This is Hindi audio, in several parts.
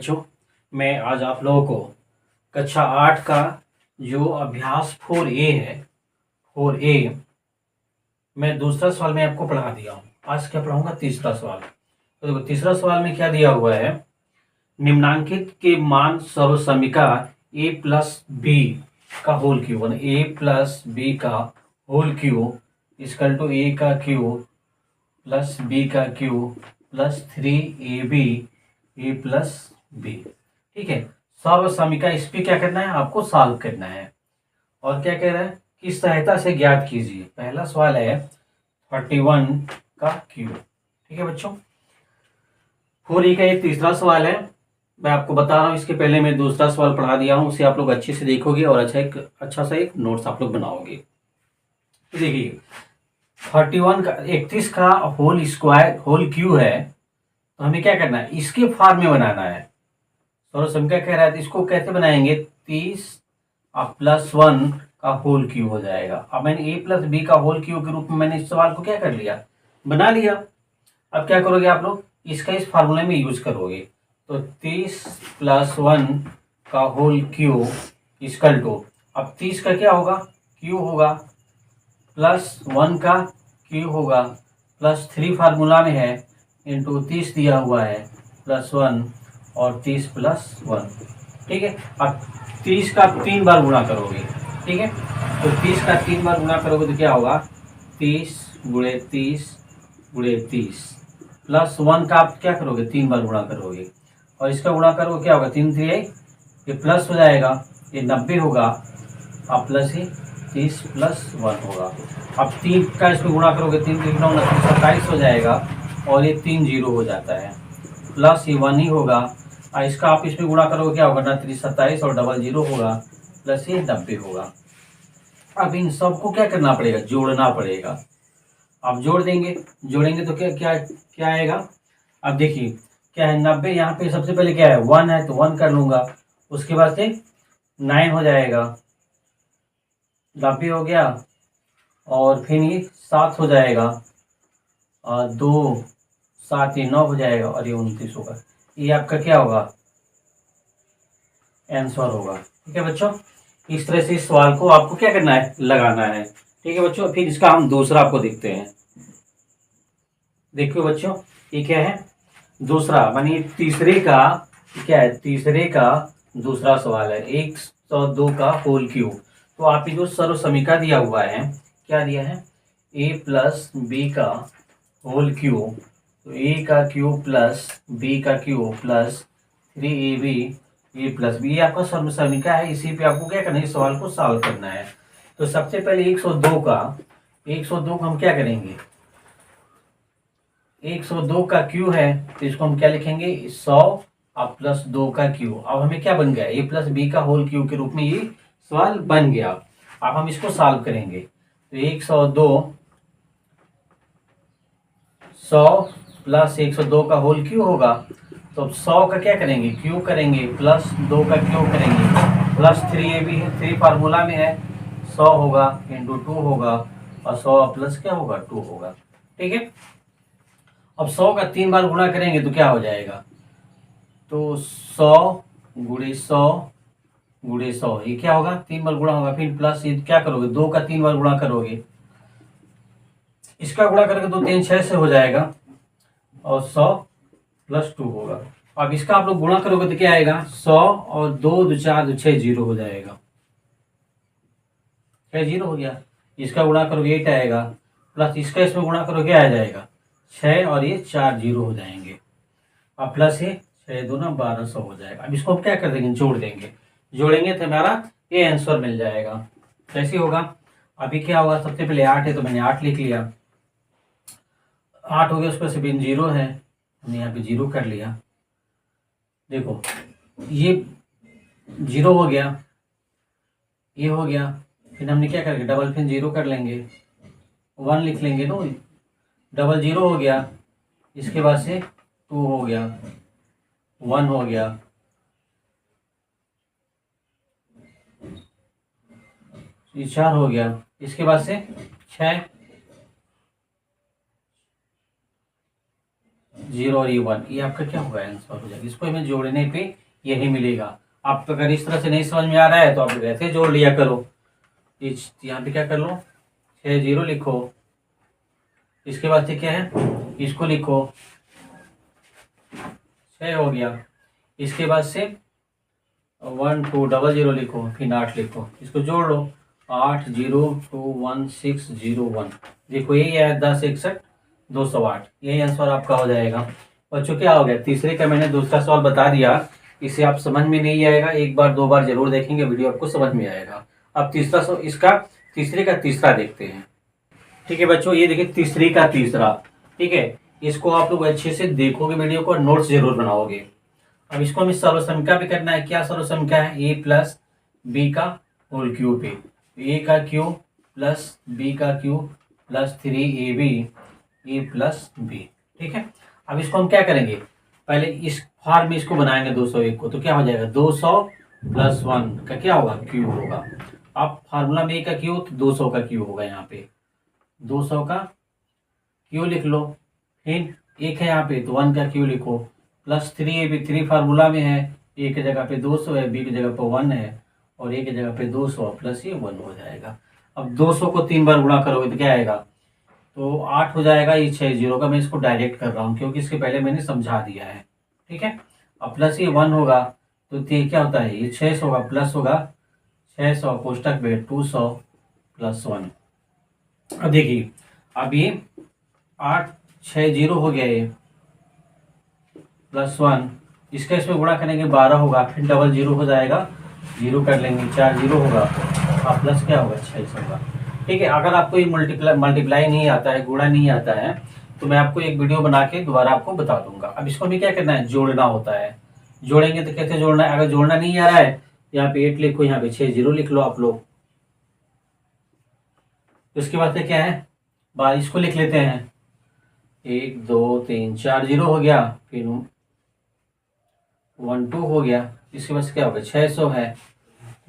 बच्चों, मैं आज आप लोगों को कक्षा 8 का जो अभ्यास 4A है, 4A मैं दूसरा सवाल में आपको पढ़ा दिया हूँ। आज क्या पढ़ाऊंगा? तीसरा सवाल। तो देखो, तीसरा सवाल में क्या दिया हुआ है, निम्नांकित के मान सर्वसमीका a प्लस बी का whole cube, a plus B का whole cube equal to a का क्यूब प्लस b का cube plus 3ab a plus B. ठीक है, सर्वसमीका इस पे क्या करना है, आपको सॉल्व करना है। और क्या कह रहा है, किस सहायता से ज्ञात कीजिए। पहला सवाल है 31 का क्यूब। ठीक है बच्चों, 4A का एक तीसरा सवाल है। मैं आपको बता रहा हूँ, इसके पहले मैं दूसरा सवाल पढ़ा दिया हूँ, उसे आप लोग अच्छे से देखोगे और अच्छा सा एक नोट्स आप लोग बनाओगे। तो देखिए 31 का 31 का होल स्क्वायर होल क्यूब है, तो हमें क्या करना है, इसके फॉर्म में बनाना है। सर्वसमीका कह रहा है तो इसको कैसे बनाएंगे, 30 प्लस 1 का होल क्यूब हो जाएगा। अब मैंने a प्लस बी का होल क्यूब के रूप में मैंने इस सवाल को क्या कर लिया, बना लिया। अब क्या करोगे आप लोग, इसका इस फार्मूले में यूज करोगे। तो 30 प्लस 1 का होल क्यूब इक्वल टू, अब 30 का क्या होगा, क्यूब होगा, प्लस 1 का क्यूब होगा, प्लस 3 फार्मूला में है, इंटू 30 दिया हुआ है, प्लस 1 और 30 प्लस 1। ठीक है, अब 30 का 3 बार गुणा करोगे। ठीक है, तो 30 का 3 बार गुणा करोगे तो क्या होगा, 30 गुणे 30 गुणे 30 प्लस 1 का आप क्या करोगे, 3 बार गुणा करोगे, और इसका गुणा करोगे क्या होगा, 3 3 ये प्लस हो जाएगा, ये 90 होगा, अब प्लस ही 30 प्लस 1 होगा। अब 3 का इसमें गुणा करोगे, 3 3 9 27 हो जाएगा, और ये 3 जीरो हो जाता है, प्लस ये 1 ही होगा। और इसका आप इसमें गुणा करोगे क्या होगा ना, 27 और डबल जीरो होगा, प्लस ये 90 होगा। अब इन सबको क्या करना पड़ेगा, जोड़ना पड़ेगा। अब जोड़ देंगे, जोड़ेंगे तो क्या क्या क्या आएगा। अब देखिए क्या है, 90 यहाँ पे सबसे पहले क्या है, 1 है तो 1 कर लूंगा, उसके बाद से 9 हो जाएगा, 90 हो गया, और फिर ये 7 हो जाएगा, और 2 7 ये 9 हो जाएगा, और ये 29 होगा। ये आपका क्या होगा, आंसर होगा। ठीक है बच्चों, इस तरह से इस सवाल को आपको क्या करना है, लगाना है। ठीक है बच्चों, फिर इसका हम दूसरा आपको देखते हैं। देखिए बच्चों, ये क्या है, दूसरा मानिए तीसरे का, क्या है, तीसरे का दूसरा सवाल है, 102 का होल क्यूब। तो आप जो सर्वसमीका दिया हुआ है, क्या दिया है, a प्लस बी का होल क्यूब, तो a का क्यूब प्लस b का cube plus 3ab a plus b, ये आपका सर्वसमीका है। इसी पे आपको क्या करना है, इस सवाल को सॉल्व करना है। तो सबसे पहले 102 को हम क्या करेंगे, 102 का क्यूब है, तो इसको हम क्या लिखेंगे, 100 अब प्लस 2 का क्यूब। अब हमें क्या बन गया, a प्लस बी का होल क्यूब के रूप में ये सवाल बन गया। अब हम इसको सॉल्व करेंगे, तो 102 100 प्लस 102 का होल क्यूब होगा, तो 100 का क्या करेंगे, क्यूब करेंगे, प्लस 2 का क्यूब करेंगे, प्लस 3ab है, 3 फार्मूला में है, 100 होगा इंटू 2 होगा, और 100 प्लस क्या होगा, 2 होगा। ठीक है, अब 100 का 3 बार गुणा करेंगे तो क्या हो जाएगा, तो 100 गुणे 100 गुणे 100, ये क्या होगा, 3 बार गुणा होगा, फिर प्लस ये क्या करोगे, 2 का 3 बार गुणा करोगे, इसका गुणा करोगे तो 3 6 से हो जाएगा, और 100 प्लस 2 होगा। अब इसका आप लोग गुणा करोगे तो क्या आएगा, 100 और 2 2 4 2 6 जीरो हो जाएगा, 6 जीरो हो गया। इसका गुणा करोगे 8 आएगा, प्लस इसका इसमें गुणा करोगे आ जाएगा 6, और ये 4 जीरो हो जाएंगे, अब प्लस ये 6 दूना 1200 हो जाएगा। अब इसको हम क्या कर देंगे, जोड़ देंगे, जोड़ेंगे तो हमारा ये आंसर मिल जाएगा। कैसे होगा, अभी क्या होगा, सबसे पहले 8 है तो मैंने 8 लिख लिया, 8 हो गया, उसपर से बिन जीरो है, हमने यहाँ पे जीरो कर लिया। देखो ये जीरो हो गया, ये हो गया, फिर हमने क्या करेंगे, डबल फिर जीरो कर लेंगे, 1 लिख लेंगे नो, डबल जीरो हो गया, इसके बाद से 2 हो गया, 1 हो गया, ये 4 हो गया, इसके बाद से 6, 0 और ये 1, ये आपका क्या होगा, आंसर हो जाएगा। इसको हमें जोड़ने पे यही मिलेगा। आप अगर इस तरह से नहीं समझ में आ रहा है तो आप वैसे जोड़ लिया करो। यहाँ पे क्या कर लो, 6 0 लिखो, इसके बाद से क्या है, इसको लिखो, 6 हो गया। इसके बाद से 1 2 00 लिखो, फिर 8 लिखो, इसको जोड़ लो, 8 0 2 1 6 0 1। देखो यही है 10 61 208, यही आंसर आपका हो जाएगा। बच्चों क्या हो गया, तीसरे का मैंने दूसरा सवाल बता दिया। इसे आप समझ में नहीं आएगा, एक बार दो बार जरूर देखेंगे वीडियो, आपको समझ में आएगा। अब तीसरा सवाल, इसका तीसरे का तीसरा देखते हैं। ठीक है बच्चों, ये देखिए तीसरे का तीसरा। ठीक है, इसको आप लोग अच्छे से देखोगे वीडियो को, नोट्स जरूर बनाओगे। अब इसको हमें सर्वसंख्या भी करना है। क्या सर्वसंख्या है, ए प्लस बी का होल क्यूब पे, ए का क्यूब प्लस बी का क्यूब प्लस 3ab ए प्लस बी। ठीक है, अब इसको हम क्या करेंगे, पहले इस फॉर्म में इसको बनाएंगे 201 को, तो क्या हो जाएगा, 200 प्लस 1 का क्या होगा, क्यूब होगा। अब फार्मूला में ए का क्यूब तो 200 का क्यूब होगा, यहाँ पे 200 का क्यू लिख लो। फिर एक है यहाँ पे तो 1 का क्यू लिखो, प्लस 3ab, 3 फार्मूला में है, ए की जगह पे 200 है, बी की जगह पे 1 है, और ए की जगह पे 200 प्लस ये 1 हो जाएगा। अब 200 को 3 बार गुणा करोगे तो क्या आएगा, तो 8 हो जाएगा। ये 6 0 का मैं इसको डायरेक्ट कर रहा हूँ क्योंकि इसके पहले मैंने समझा दिया है। ठीक है, अब प्लस ये 1 होगा तो ये क्या होता है, ये 600 होगा, प्लस होगा 600 कोष्टक में 200 प्लस 1। अब देखिए, अब ये 8 6 0 हो गया, ये प्लस 1, इसका इसमें गुणा करेंगे 12 होगा, फिर डबल 0 हो जाएगा, 0 कर लेंगे, 4 0 होगा, और प्लस क्या होगा, 6 होगा। ठीक है, अगर आपको ये मल्टीप्लाई नहीं आता है, गुणा नहीं आता है, तो मैं आपको एक वीडियो बना के दोबारा आपको बता दूंगा। अब इसको हमें क्या करना है, जोड़ना होता है। जोड़ेंगे तो कैसे जोड़ना है, अगर जोड़ना नहीं आ रहा है, यहाँ पे 8 लिखो, यहाँ पे 6 0 लिख लो आप लोग। उसके बाद से क्या है, इसको लिख लेते हैं, 1 2 3 4 0 हो गया, फिर 1 2 हो गया, इसके बाद क्या होगा, 600 है,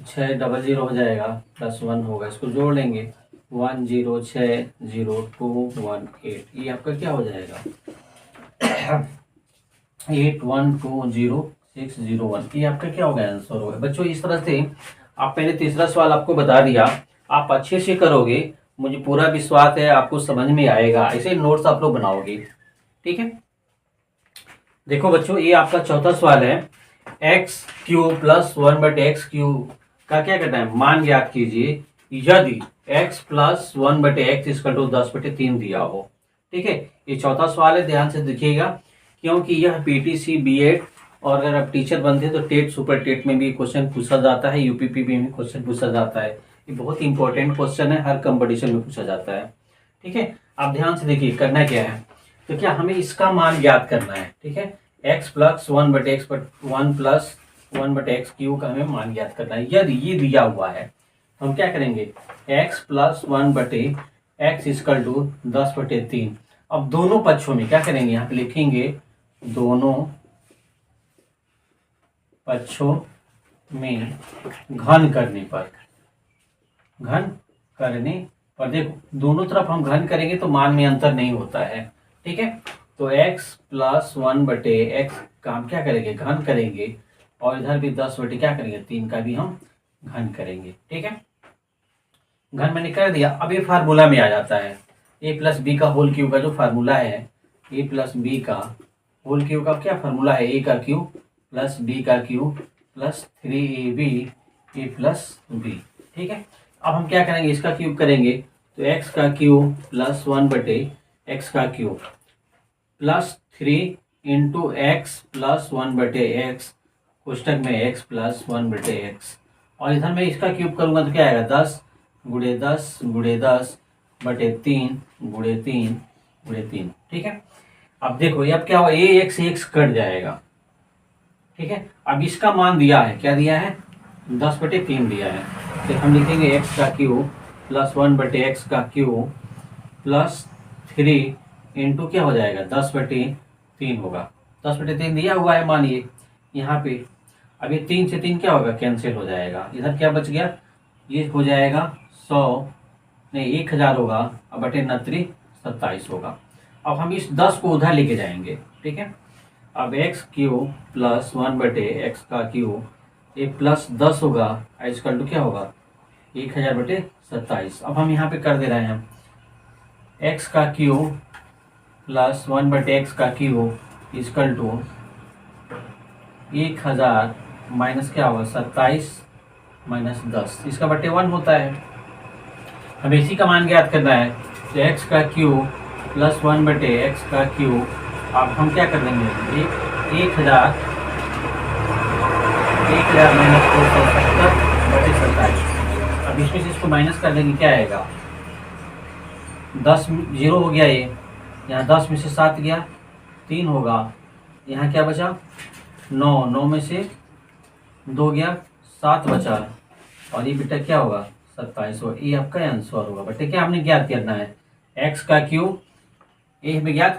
6 डबल 0 हो जाएगा, प्लस 1 होगा, इसको जोड़ लेंगे, 1 0 6 0 2 1 8, ये आपका क्या हो जाएगा, 8 1 2 0 6 0 1, ये आपका क्या होगा, आंसर होगा। बच्चों इस तरह से आप, मैंने तीसरा सवाल आपको बता दिया, आप अच्छे से करोगे, मुझे पूरा विश्वास है आपको समझ में आएगा। ऐसे नोट्स आप लोग बनाओगे। ठीक है, देखो बच्चों, ये आपका चौथा सवाल है, x cube plus 1/x cube का क्या करना है, मान ज्ञात कीजिए यदि x plus 1/x equal to 10/3 दिया हो। ठीक है, ये चौथा सवाल है, ध्यान से देखिएगा, क्योंकि यह पीटीसी बीएड और अगर आप टीचर बनते हैं तो टेट सुपर टेट में भी क्वेश्चन पूछा जाता है, यूपीपी में भी क्वेश्चन पूछा जाता है। ये बहुत इंपॉर्टेंट क्वेश्चन है, हर कंपटीशन में पूछा जाता है। ठीक है, आप ध्यान से देखिए, करना क्या है, तो क्या हमें इसका मान ज्ञात करना है। ठीक है, x plus 1/x 1 plus 1/x cube का हमें मान ज्ञात करना है। यदि ये दिया हुआ है तो हम क्या करेंगे, x plus 1/x equal to 10/3। अब दोनों पक्षों में क्या करेंगे, यहाँ पे लिखेंगे, दोनों पक्षों में घन करने पर, देखो दोनों तरफ हम घन करेंगे तो मान में अंतर नहीं होता है। ठीक है, तो x प्लस 1/x का हम क्या करेंगे, घन करेंगे, और इधर भी 10 क्या करेंगे, 3 का भी हम घन करेंगे। ठीक है, घन मैंने कर दिया। अब ये फार्मूला में आ जाता है, a प्लस बी का होल क्यूब का जो फार्मूला है, a प्लस बी का होल क्यूब का क्या फार्मूला है, a का क्यूब प्लस b का क्यूब प्लस 3ab ए प्लस बी। ठीक है, अब हम क्या करेंगे, इसका क्यूब करेंगे, तो x का क्यूब प्लस 1/x का cube plus 3 into x plus 1/x कोष्टक में x प्लस 1/x, और इधर मैं इसका क्यूब करूंगा तो क्या आएगा, 10 गुणे 10 गुणे 10 बटे 3 गुणे 3 गुणे 3। ठीक है, अब देखो ये अब क्या हुआ, ये x से x कट जाएगा। ठीक है, अब इसका मान दिया है, क्या दिया है, 10/3 दिया है, तो हम लिखेंगे x का क्यूब प्लस 1/x का क्यूब प्लस 3 इंटू क्या हो जाएगा, 10/3 होगा। 10/3 दिया हुआ है मानिए यहाँ पे। अब ये 3 से 3 क्या होगा, कैंसिल हो जाएगा, इधर क्या बच गया, ये हो जाएगा 100 नहीं 1000 होगा, अब बटे 29 27 होगा। अब हम इस 10 को उधर लेके जाएंगे, ठीक है। अब एक्स क्यूब प्लस 1/x का क्यूब, ये प्लस 10 होगा, इजकल टू क्या होगा 1000/27। अब हम यहाँ पे कर दे रहे हैं एक्स का क्यूब प्लस 1/x का क्यूब इजकल टू 1000 माइनस क्या होगा 27 माइनस 10, इसका बटे 1 होता है। हमें इसी का मान ज्ञात करना है, तो एक्स का क्यूब प्लस 1/x का क्यूब, अब हम क्या कर देंगे 1000 माइनस 270/27। अब इसमें से इसको माइनस कर देंगे, क्या आएगा 10 जीरो हो गया, ये यहाँ 10 में से 7 गया 3 होगा, यहाँ क्या बचा 9, 9 में से 2 गया 7 बचा, और ये बेटा क्या होगा 27 होगा। ये आपका आंसर होगा। बटे क्या हमने ज्ञात करना है एक्स का क्यूब, ये हमें ज्ञात